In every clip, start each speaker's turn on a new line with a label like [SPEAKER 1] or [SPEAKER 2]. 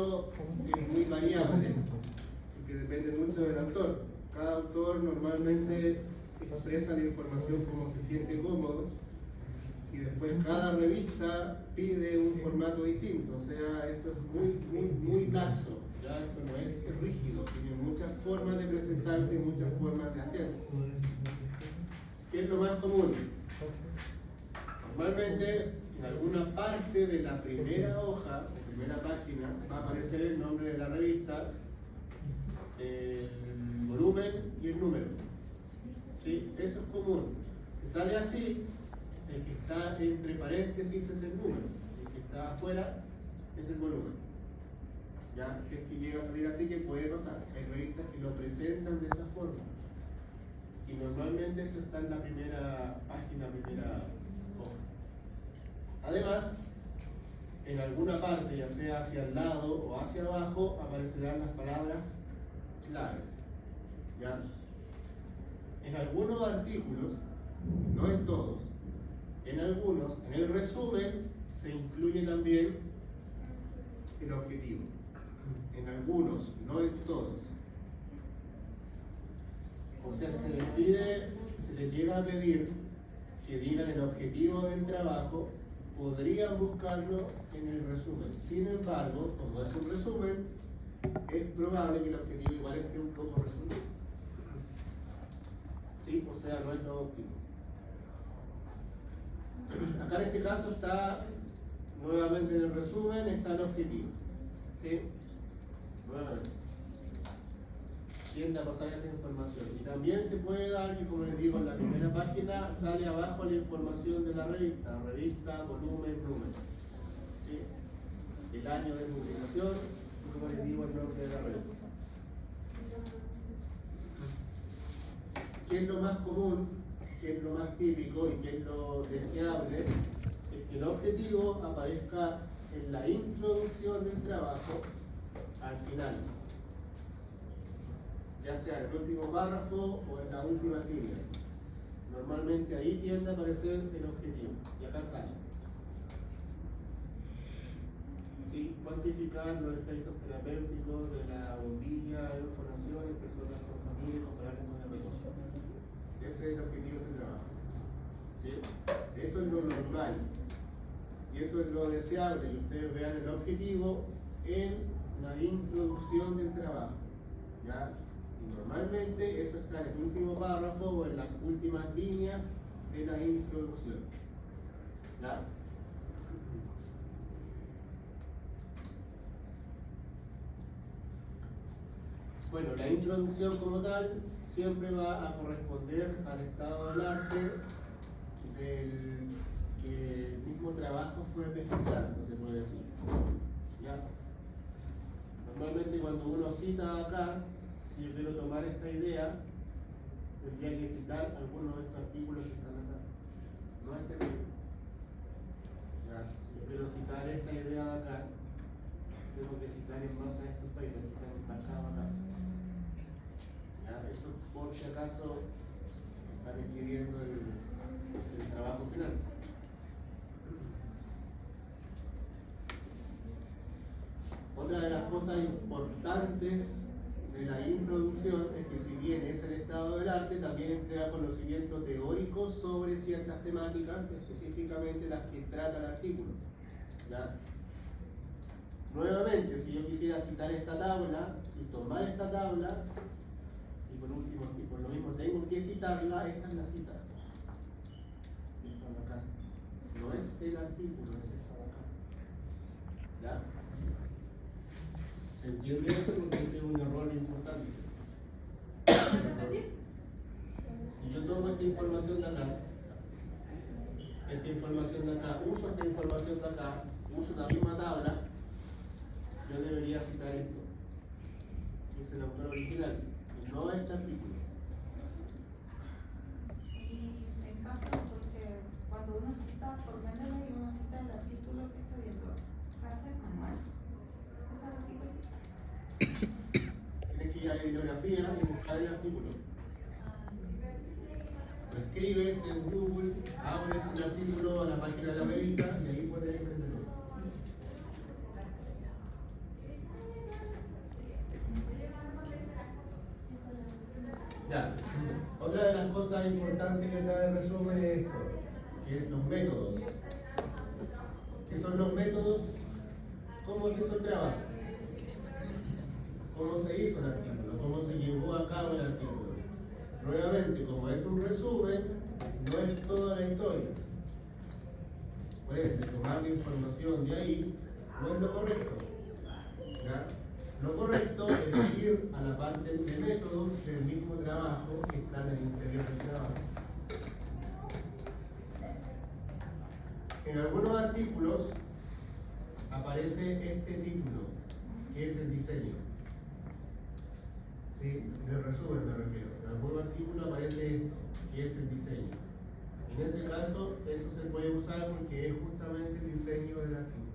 [SPEAKER 1] esto es muy variable, porque depende mucho del autor. Cada autor normalmente expresa la información como se siente cómodo, y después cada revista pide un formato distinto. O sea, esto es muy laxo, ¿ya? Esto no es rígido, tiene muchas formas de presentarse y muchas formas de hacerse. ¿Qué es lo más común? Normalmente, en alguna parte de la primera hoja, o primera página, va a aparecer el nombre de la revista, el volumen y el número. ¿Sí? Eso es común. Si sale así, el que está entre paréntesis es el número, el que está afuera es el volumen. Ya, si es que llega a salir así, que puede pasar. Hay revistas que lo presentan de esa forma. Y normalmente esto está en la primera página, primera hoja. Además, en alguna parte, ya sea hacia el lado o hacia abajo, aparecerán las palabras claves. ¿Ya? En algunos artículos, no en todos, en algunos, en el resumen, se incluye también el objetivo. En algunos, no en todos. O sea, si se les llega a pedir que digan el objetivo del trabajo, podrían buscarlo en el resumen. Sin embargo, como es un resumen, es probable que el objetivo igual esté un poco resumido. ¿Sí? O sea, no es lo óptimo. Acá en este caso está nuevamente en el resumen, está el objetivo. ¿Sí? Nuevamente. Tiende a pasar esa información. Y también se puede dar que, como les digo, en la primera página sale abajo la información de la revista, volumen, número. ¿Sí? El año de publicación, y como les digo, el nombre de la revista. ¿Qué es lo más común? ¿Qué es lo más típico? ¿Y qué es lo deseable? Es que el objetivo aparezca en la introducción del trabajo al final, ya sea en el último párrafo o en las últimas líneas. Normalmente ahí tiende a aparecer el objetivo, y acá sale. ¿Sí? Cuantificar los efectos terapéuticos de la bombilla de información en personas con familia comparables con la persona. Ese es el objetivo del trabajo. ¿Sí? Eso es lo normal. Y eso es lo deseable, que ustedes vean el objetivo en la introducción del trabajo. ¿Ya? Y normalmente eso está en el último párrafo o en las últimas líneas de la introducción. ¿Ya? Bueno, la introducción como tal siempre va a corresponder al estado del arte del que el mismo trabajo fue pesquisando, se puede decir. ¿Ya? Normalmente cuando uno cita acá, si yo quiero tomar esta idea, tendría que citar algunos de estos artículos que están acá. No este mismo. ¿Ya? Si yo quiero citar esta idea de acá, tengo que citar en base a estos papers que están marcados acá. ¿Ya? Eso por si acaso están escribiendo el trabajo final. Otra de las cosas importantes de la introducción es que, si bien es el estado del arte, también entrega conocimiento teórico sobre ciertas temáticas, específicamente las que trata el artículo. ¿Ya? Nuevamente, si yo quisiera citar esta tabla y tomar esta tabla, y por último, y por lo mismo tengo que citarla, esta es la cita. Esta de acá. No es el artículo, es esta de acá. ¿Ya? ¿Se entiende eso? Porque ese es un error importante. Si yo tomo esta información de acá, uso esta información de acá, uso la misma tabla, yo debería citar esto. Es el autor original, y no este artículo.
[SPEAKER 2] Y en caso, porque cuando uno cita por menos y uno cita el artículo que está viendo, ¿se hace manual? ¿Ese artículo sí?
[SPEAKER 1] Tienes que ir a la bibliografía y buscar el artículo. Lo escribes en Google, abres el artículo a la página de la revista y ahí puedes entenderlo. Ya. Otra de las cosas importantes que trae el resumen es esto, que es los métodos. ¿Qué son los métodos? ¿Cómo se hizo el trabajo? ¿Cómo se hizo el artículo? ¿Cómo se llevó a cabo el artículo? Nuevamente, como es un resumen, no es toda la historia. Por ende, tomar la información de ahí no es lo correcto. ¿Ya? Lo correcto es ir a la parte de métodos del mismo trabajo que está en el interior del trabajo. En algunos artículos aparece este título, que es el diseño. ¿Sí? De resumen me refiero. En algún artículo aparece esto, que es el diseño. En ese caso, eso se puede usar porque es justamente el diseño del artículo.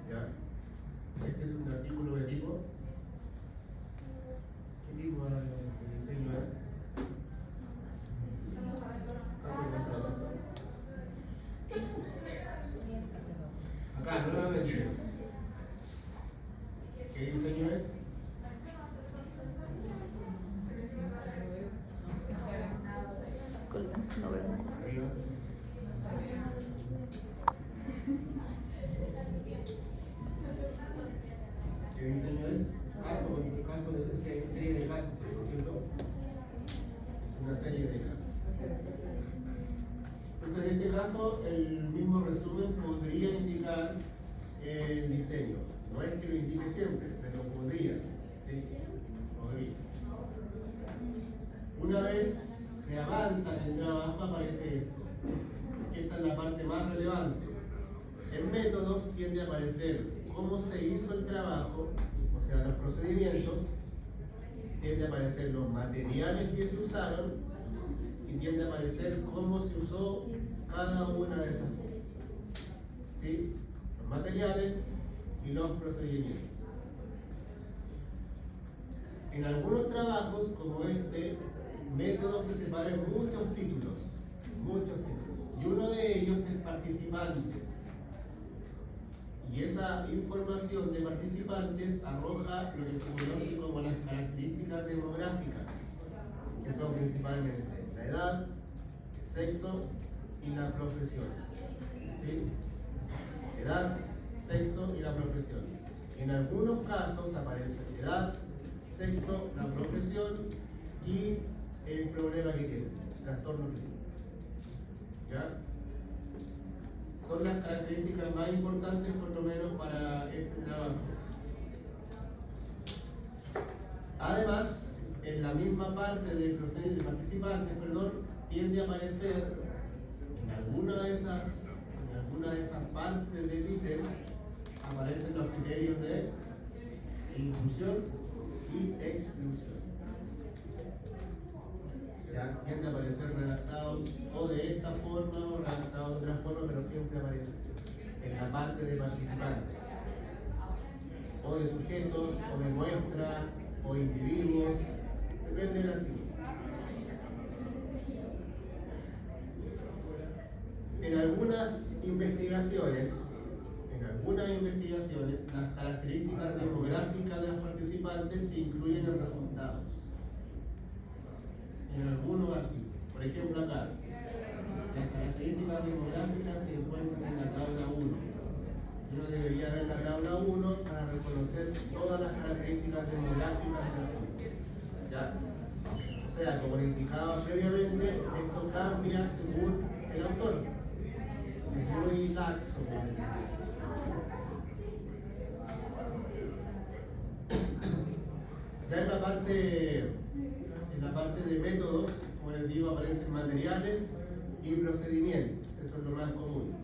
[SPEAKER 1] ¿Ya? Este es un artículo de tipo. ¿Qué tipo de diseño es? Acá, nuevamente. ¿Qué diseño es?
[SPEAKER 3] No veo nada.
[SPEAKER 1] Arriba. ¿Qué diseño es? Caso de serie de casos, ¿no es cierto? Es una serie de casos. Entonces, en este caso, el mismo resumen podría indicar el diseño. No es que lo indique siempre, pero podría. ¿Sí? Podría. Una vez se avanza en el trabajo, aparece esto. Que esta es la parte más relevante. En métodos tiende a aparecer cómo se hizo el trabajo, o sea, los procedimientos, tiende a aparecer los materiales que se usaron y tiende a aparecer cómo se usó cada una de esas cosas. ¿Sí? Los materiales y los procedimientos. En algunos trabajos, como este, métodos se separan en muchos títulos, y uno de ellos es participantes. Y esa información de participantes arroja lo que se conoce como las características demográficas, que son principalmente la edad, el sexo y la profesión. ¿Sí? Edad, sexo y la profesión. En algunos casos aparece edad, sexo, la profesión y el problema que tiene, el trastorno que tiene. ¿Ya? Son las características más importantes, por lo menos, para este trabajo. Además, en la misma parte del proceso de participantes, tiende a aparecer en alguna de esas partes del ítem, aparecen los criterios de inclusión y exclusión. Ya tiende a aparecer redactado o de esta forma o redactado de otra forma, pero siempre aparece en la parte de participantes, o de sujetos, o de muestra, o individuos, depende del artículo. En algunas investigaciones, las características demográficas de los participantes se incluyen en resultados. En algunos artículos. Por ejemplo, acá, las características demográficas se encuentran en la tabla 1. Uno debería ver la tabla 1 para reconocer todas las características demográficas del artículo. ¿Ya? O sea, como le indicaba previamente, esto cambia según el autor. Es muy laxo, como les decía. Ya en la parte de métodos, como les digo, aparecen materiales y procedimientos. Eso es lo más común.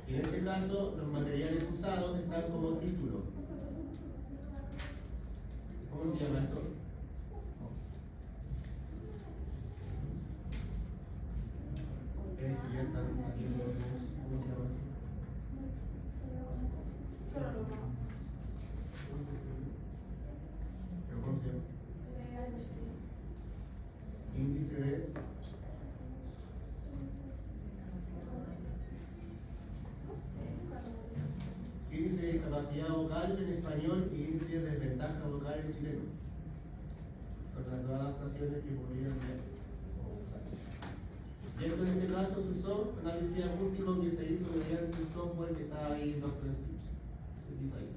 [SPEAKER 1] Y en este caso, los materiales usados están como título. ¿Cómo se llama esto? Ya están saliendo los... ¿Cómo se llama? ¿Pero cómo se llama? Índice de... Índice de discapacidad vocal en español y índice de desventaja vocal en chileno. Son las dos adaptaciones que podrían ver o usar. Y esto en este caso se usó análisis acústico que se hizo mediante el software que está ahí en Doctor Stitch. Se utiliza ahí.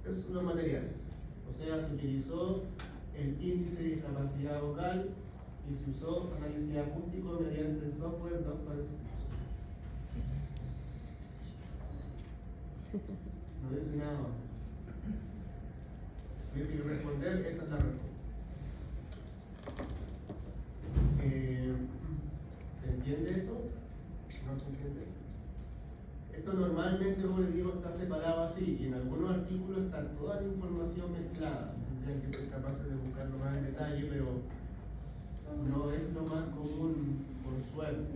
[SPEAKER 1] Esos son los materiales. O sea, se utilizó el índice de discapacidad vocal y se usó análisis acústico mediante el software Doctor Stitch. No dice nada más. Dice que responder, esa es la respuesta. ¿Se entiende eso? ¿No se entiende? Esto normalmente, como les digo, está separado así, y en algunos artículos está toda la información mezclada. Tendrían que ser capaces de buscarlo más en detalle, pero no es lo más común, por suerte.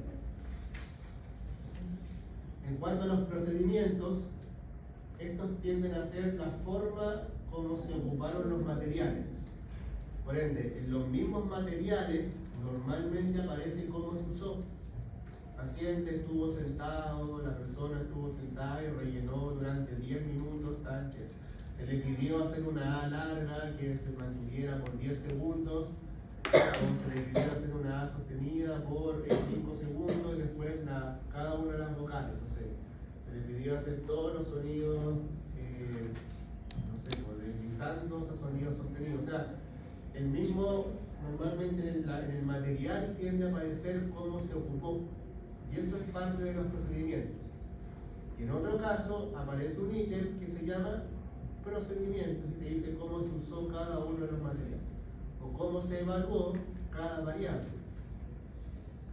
[SPEAKER 1] En cuanto a los procedimientos, estos tienden a ser la forma como se ocuparon los materiales. Por ende, en los mismos materiales normalmente aparece cómo se usó. El paciente estuvo sentado, la persona estuvo sentada y rellenó durante 10 minutos, tal que se le pidió hacer una A larga que se mantuviera por 10 segundos, o se le pidió hacer una A sostenida por 5 segundos y después cada una de las vocales, no sé. Se le pidió hacer todos los sonidos, no sé, deslizando esos sonidos sostenidos. O sea, el mismo, normalmente en el material tiende a aparecer cómo se ocupó. Y eso es parte de los procedimientos. Y en otro caso aparece un ítem que se llama procedimientos y te dice cómo se usó cada uno de los materiales o cómo se evaluó cada variable.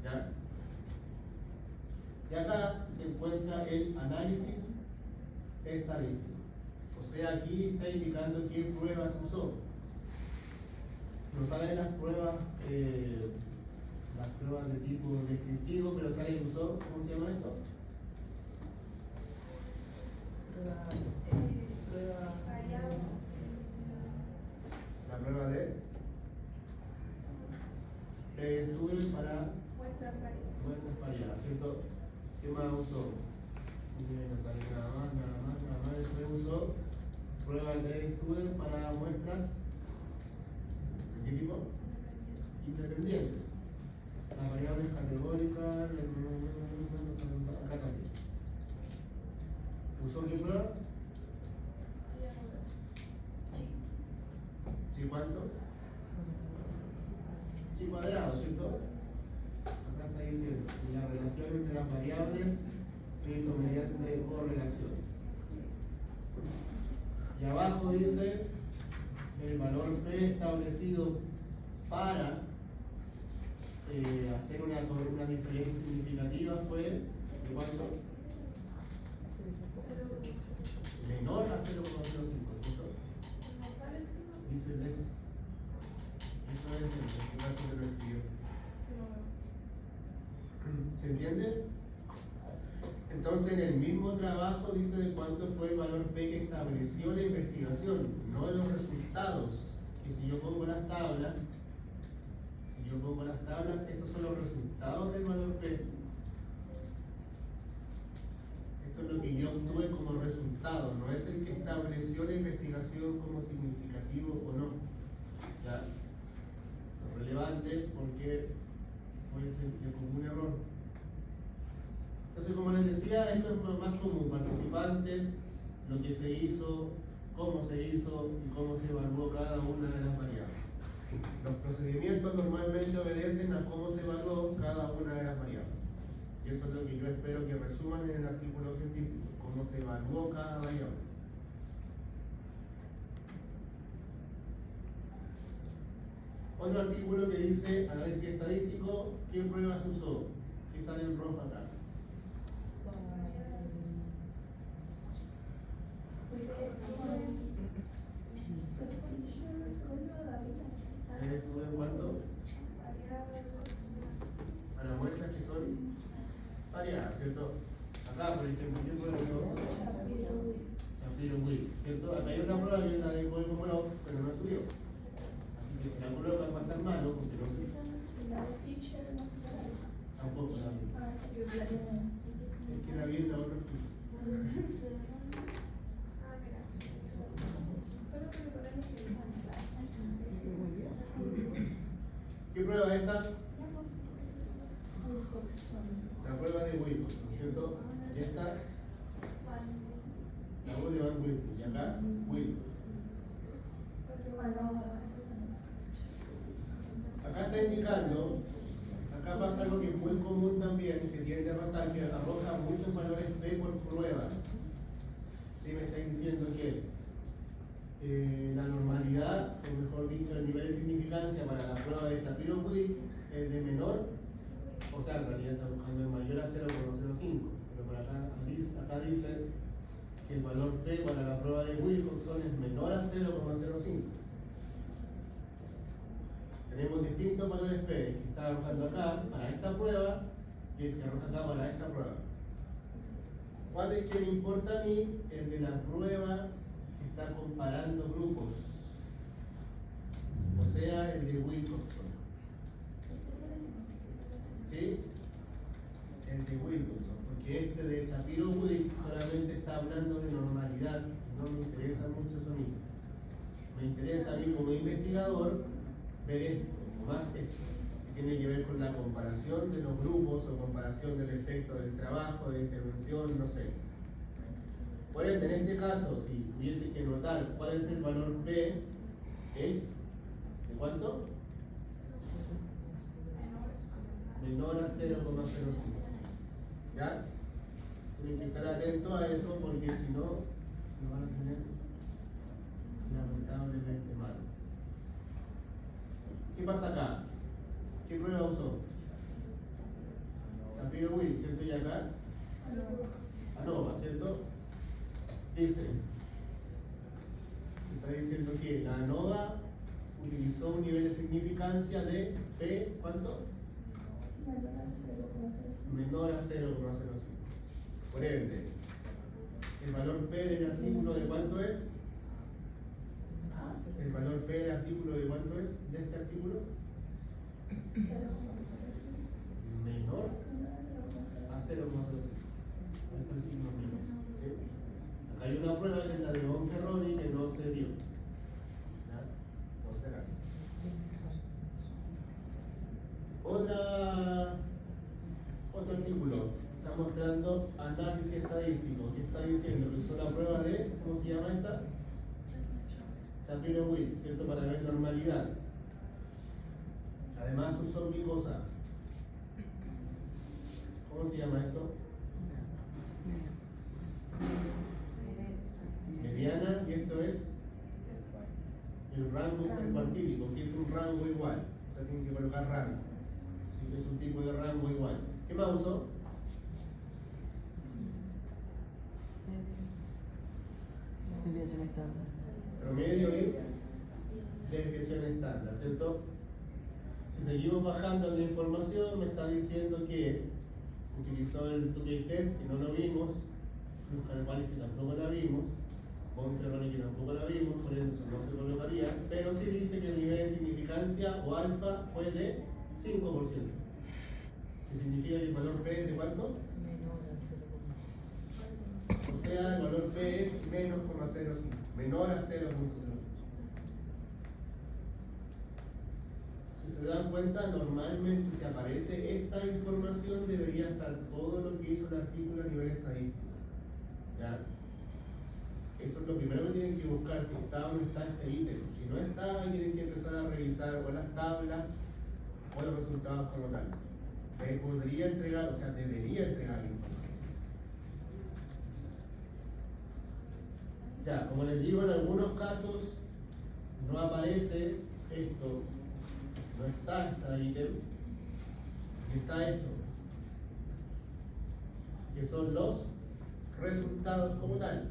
[SPEAKER 1] ¿Ya? Y acá se encuentra el análisis estadístico. O sea, aquí está indicando qué pruebas usó. No salen las pruebas de tipo descriptivo, pero sale que usó, ¿cómo se llama esto? La prueba de estudio para muestras variadas, ¿cierto? ¿Qué más usó? No sale nada más. Después usó pruebas de estudio para muestras ¿de qué tipo? Independientes. Las variables categóricas, acá también. ¿Usó qué prueba? ¿Sí cuánto? Sí cuadrado, ¿cierto? Acá está diciendo que la relación entre las variables se hizo mediante correlación. Y abajo dice el valor P establecido para hacer una diferencia significativa fue ¿de cuánto? Menor a 0,05, ¿cierto? Dice les. Eso es el caso que lo escribió. ¿Se entiende? Entonces en el mismo trabajo dice de cuánto fue el valor P que estableció la investigación, no de los resultados. Y si yo pongo las tablas, estos son los resultados del valor P. Esto es lo que yo obtuve como resultado, no es el que estableció la investigación como significativo o no. ¿Ya? Es relevante porque puede ser de común error. Entonces, como les decía, esto es lo más común: participantes, lo que se hizo, cómo se hizo y cómo se evaluó cada una de las variables. Los procedimientos normalmente obedecen a cómo se evaluó cada una de las variables. Y eso es lo que yo espero que resuman en el artículo científico, cómo se evaluó cada variable. Otro artículo que dice análisis estadístico, ¿qué pruebas usó? ¿Qué sale en rojo acá? ¿Estuvo en cuánto? Para muestras que son variadas, ¿cierto? Acá, por ejemplo, ¿qué prueba usó? Shapiro-Wilk, ¿cierto? Acá hay otra prueba que es la de Colombo, pero no subió. Así que si la prueba va a estar malo, porque no subió. Tampoco la vi. Es que la vi en la otra. prueba esta? La prueba de Wilcoxon, ¿no es cierto? Aquí está la voz de Van Wilcoxon y acá Wilcoxon. Acá está indicando, acá pasa algo que es muy común también, se tiende a pasar, que arroja muchos valores P por prueba. ¿Sí? Me está diciendo que la normalidad, o mejor dicho, el nivel de significancia para la prueba de Shapiro-Wilk es de menor, o sea, en realidad está buscando el mayor a 0,05, pero por acá dice que el valor P para la prueba de Wilcoxon es menor a 0,05. Tenemos distintos valores P, el que está arrojando acá para esta prueba y el que arroja acá para esta prueba. ¿Cuál es que me importa a mí? El de la prueba que está comparando grupos, o sea, el de Wilcoxon. ¿Sí? El de Wilcoxon, porque este de Shapiro-Wilk solamente está hablando de normalidad, no me interesa mucho eso a mí. Me interesa a mí como investigador ver esto, o más esto, que tiene que ver con la comparación de los grupos o comparación del efecto del trabajo, de intervención, no sé. Por ende, en este caso, si tuviese que notar cuál es el valor P, es ¿de cuánto? Menor a 0,05. ¿Ya? Tienen que estar atentos a eso porque si no, lo van a tener lamentablemente mal. ¿Qué pasa acá? ¿Qué prueba usó? Shapiro-Wilk, ¿cierto? Y acá ANOVA, ¿cierto? Dice, está diciendo que la ANOVA utilizó un nivel de significancia de P, ¿cuánto? Menor a 0,05. Por ende, el valor P del artículo de cuánto es? El valor P del artículo de cuánto es, de este artículo? Menor a 0,05. Ahí está el signo menos. ¿Sí? Acá hay una prueba que es la de Bonferroni que no se dio. ¿Ya? No será. Otro artículo está mostrando análisis estadístico, que está diciendo que usó la prueba de, ¿cómo se llama esta? Shapiro-Wilk, ¿cierto? Para ver normalidad. Además usó qué cosa. ¿Cómo se llama esto? Mediana, y esto es el rango intercuartílico, que es un rango igual. O sea, tienen que colocar rango. ¿Sí? Es un tipo de rango igual. ¿Qué más usó?
[SPEAKER 3] Desviación estándar.
[SPEAKER 1] Promedio y desviación estándar, ¿cierto? Si seguimos bajando en la información, me está diciendo que utilizó el two-case test, que no lo vimos, Luz que tampoco la vimos, Bonferroni que tampoco la vimos, por eso no se colocaría, pero sí dice que el nivel de significancia o alfa fue de 5%, que significa que el valor P es de ¿cuánto? O sea, el valor P es menos 0,05, menor a 0,05. Si se dan cuenta, normalmente si aparece esta información debería estar todo lo que hizo el artículo a nivel estadístico. ¿Ya? Eso es lo primero que tienen que buscar, si está o no está este ítem. Si no está, ahí tienen que empezar a revisar o las tablas o los resultados como tal. Podría entregar, o sea, debería entregar la información. Ya, como les digo, en algunos casos no aparece esto, no está este ítem, está esto, que son los resultados como tal.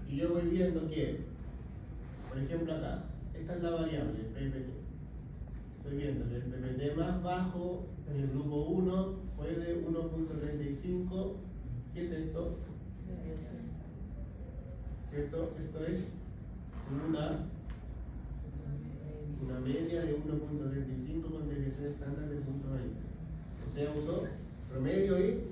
[SPEAKER 1] Y yo voy viendo que, por ejemplo acá, esta es la variable, el PPT. Estoy viendo que el PPT más bajo en el grupo 1 fue de 1.35. ¿Qué es esto? ¿Cierto? Esto es una media de 1.35 con desviación estándar de 0.20. O sea, usó promedio y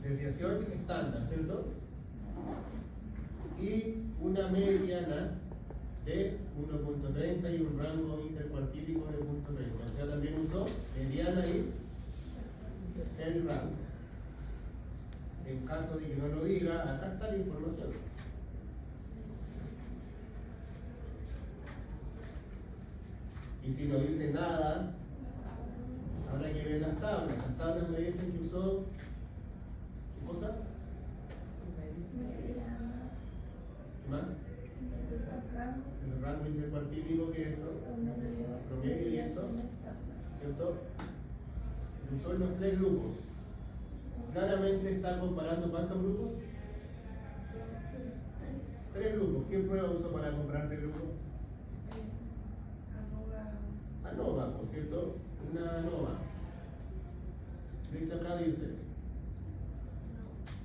[SPEAKER 1] desviación estándar, ¿cierto? Y una mediana de 1.30 y un rango intercuartílico de 0.30. O sea, también usó mediana y el rango. En caso de que no lo diga, acá está la información. Y si no dice nada, habrá que ver las tablas. Las tablas me dicen que usó, ¿qué cosa? ¿Qué más? El rango intercuartílico, que es esto, promedio y esto, ¿cierto? Usó en los tres grupos. Claramente está comparando ¿cuántos grupos? Tres grupos. ¿Qué prueba usó para comparar tres grupos? ANOVA, ¿no es cierto? Una ANOVA. De hecho acá dice,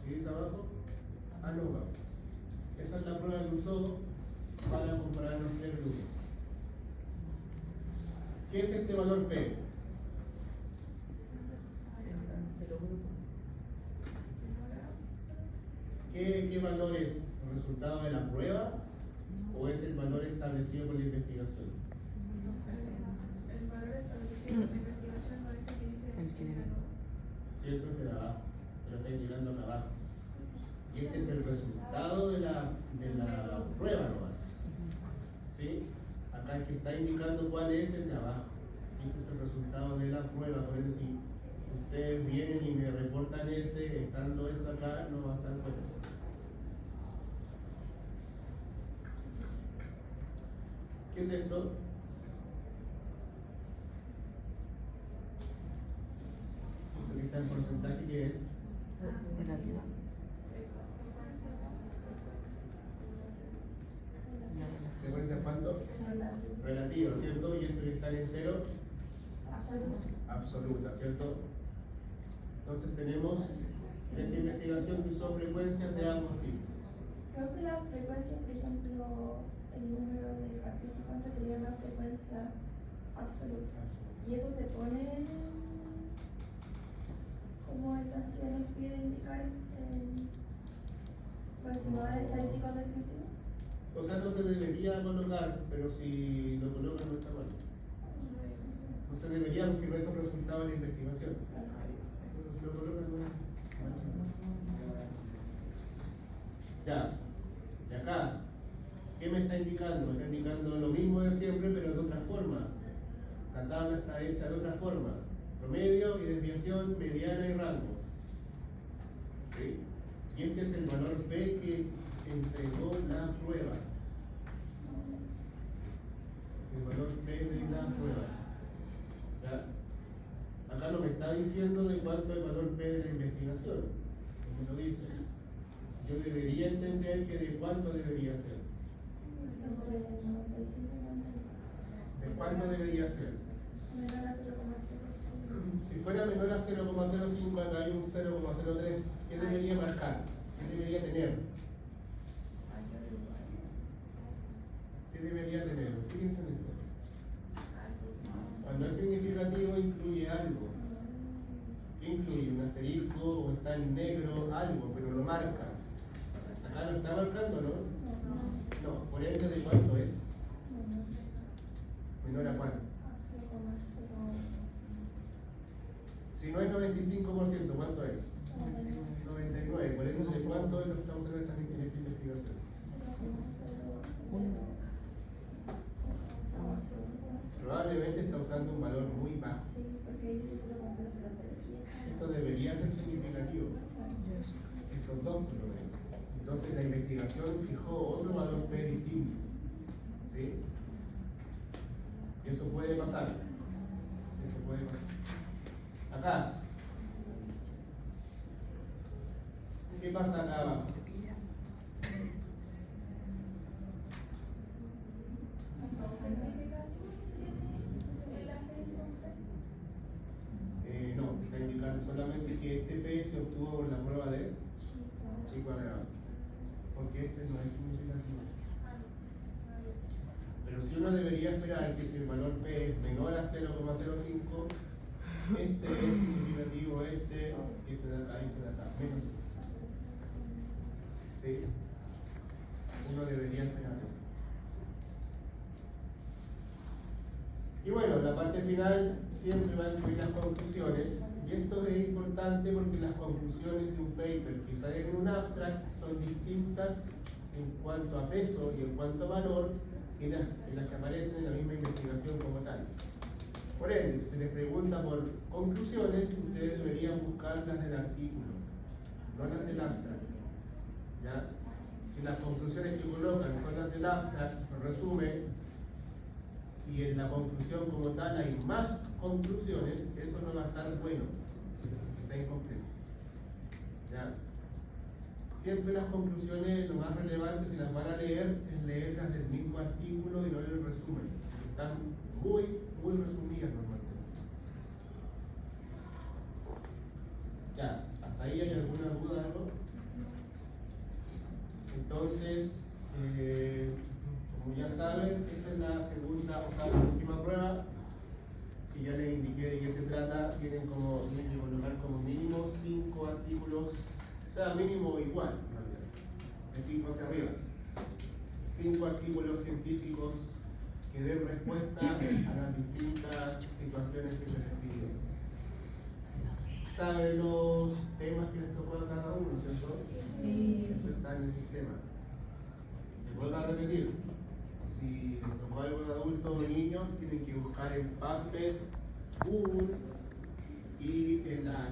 [SPEAKER 1] ¿qué dice abajo? ANOVA. Esa es la prueba que usó para comparar los tres grupos. ¿Qué es este valor P? ¿Qué valor es? ¿El resultado de la prueba o es el valor establecido por la investigación?
[SPEAKER 2] El valor establecido por la investigación no dice que dice
[SPEAKER 1] ¿Cierto? Este de abajo, pero está indicando acá abajo. Y este es el resultado de la prueba nomás. ¿Sí? Acá el que está indicando cuál es el de abajo. Este es el resultado de la prueba. Por eso si ustedes vienen y me reportan ese, estando esto acá, no va a estar bueno. ¿Qué es esto? Esto que está en porcentaje, ¿qué es?
[SPEAKER 3] Relativa.
[SPEAKER 1] ¿Frecuencia cuánto? Relativa, ¿cierto? Y esto que está en entero, absoluta, ¿cierto? Entonces tenemos en esta investigación que usó frecuencias de ambos tipos.
[SPEAKER 4] Creo que la frecuencia, por ejemplo, el número de participantes sería una frecuencia absoluta. Y eso se pone como en las que nos pide indicar la estimada estadística descriptiva.
[SPEAKER 1] O sea, no se debería colocar, pero si lo colocan no está mal. No se debería porque no es un resultado de la investigación. Pero si lo colocan no está mal. Ya, de acá, ¿qué me está indicando? Me está indicando lo mismo de siempre, pero de otra forma. La tabla está hecha de otra forma. Promedio y desviación, mediana y rango. ¿Sí? Y este es el valor P que entregó la prueba. El valor P de la prueba. ¿Ya? Acá no me está diciendo de cuánto es el valor P de la investigación. No me lo dice. Yo debería entender que de cuánto debería ser. ¿De cuánto debería ser? Si fuera menor a 0,05, acá hay un 0,03. ¿Qué debería marcar? ¿Qué debería tener? ¿Qué debería tener? ¿Qué piensan en esto? Cuando es significativo incluye algo. ¿Qué incluye? ¿Un asterisco o está en negro? Algo, pero lo marca. Acá lo está marcando, ¿no? No, por ende, ¿de cuánto es? ¿Menor a cuánto? Si no es 95%, ¿cuánto es? 99%. Por ende, ¿de cuánto es lo que estamos haciendo en esta investigación? Probablemente está usando un valor muy bajo. Esto debería ser significativo. Estos dos por lo menos. Entonces la investigación fijó otro valor P distinto. ¿Sí? Eso puede pasar. Eso puede pasar. Acá. ¿Qué pasa acá abajo? No, está indicando solamente que este P se obtuvo por la prueba de chi cuadrado. Porque este no es significativo. Pero si uno debería esperar que si el valor P es menor a 0,05, este es significativo, este de acá, este de acá, menos. ¿Sí? Uno debería esperar eso. parte final siempre va a incluir las conclusiones, y esto es importante porque las conclusiones de un paper que sale en un abstract son distintas en cuanto a peso y en cuanto a valor que las que aparecen en la misma investigación como tal. Por ende, si se les pregunta por conclusiones, ustedes deberían buscar las del artículo, no las del abstract. ¿Ya? Si las conclusiones que colocan son las del abstract, el resumen, y en la conclusión como tal hay más conclusiones, eso no va a estar bueno, está incompleto. ¿Ya? Siempre las conclusiones, lo más relevante, si las van a leer, es leerlas del mismo artículo y no del resumen. Están muy resumidas normalmente. Ya, ¿hasta ahí hay alguna duda, algo? Entonces, como ya saben, esta es la segunda, o sea, la última prueba, que ya les indiqué de qué se trata. Tienen que colocar como mínimo 5 artículos, o sea, mínimo igual, en realidad, de 5 hacia arriba. 5 artículos científicos que den respuesta a las distintas situaciones que se les pidió. ¿Saben los temas que les tocó a cada uno, cierto?
[SPEAKER 3] Sí.
[SPEAKER 1] Eso está en el sistema. Les vuelvo a repetir, si les tocó algo de adultos o niños, tienen que buscar en PubMed, Google y en la